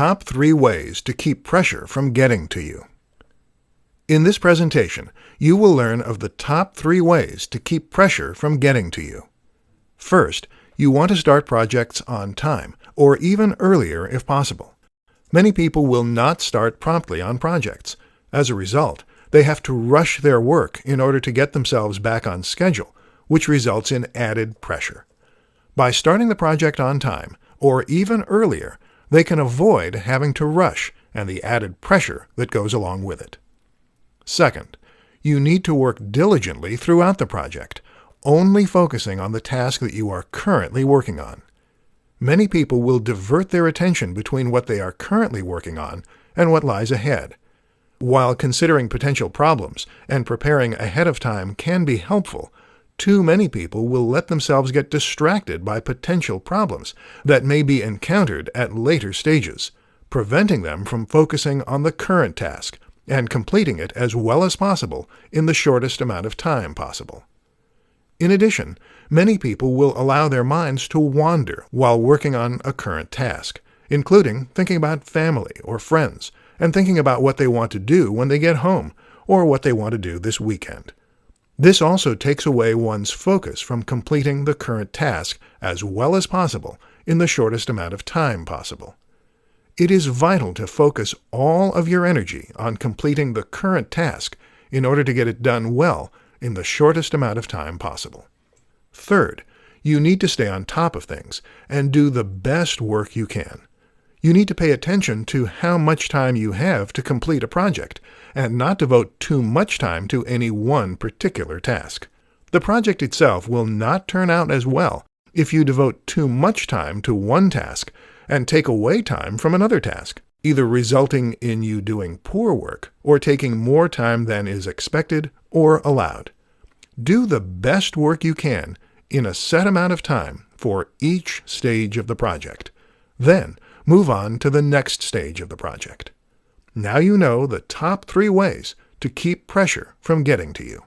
top 3 ways to keep pressure from getting to you. In this presentation, you will learn of the top 3 ways to keep pressure from getting to you. First, you want to start projects on time, or even earlier if possible. Many people will not start promptly on projects. As a result, they have to rush their work in order to get themselves back on schedule, which results in added pressure. By starting the project on time, or even earlier, they can avoid having to rush and the added pressure that goes along with it. Second, you need to work diligently throughout the project, only focusing on the task that you are currently working on. Many people will divert their attention between what they are currently working on and what lies ahead. While considering potential problems and preparing ahead of time can be helpful, too many people will let themselves get distracted by potential problems that may be encountered at later stages, preventing them from focusing on the current task and completing it as well as possible in the shortest amount of time possible. In addition, many people will allow their minds to wander while working on a current task, including thinking about family or friends and thinking about what they want to do when they get home or what they want to do this weekend. This also takes away one's focus from completing the current task as well as possible in the shortest amount of time possible. It is vital to focus all of your energy on completing the current task in order to get it done well in the shortest amount of time possible. Third, you need to stay on top of things and do the best work you can. You need to pay attention to how much time you have to complete a project and not devote too much time to any one particular task. The project itself will not turn out as well if you devote too much time to one task and take away time from another task, either resulting in you doing poor work or taking more time than is expected or allowed. Do the best work you can in a set amount of time for each stage of the project. Then, move on to the next stage of the project. Now you know the top 3 ways to keep pressure from getting to you.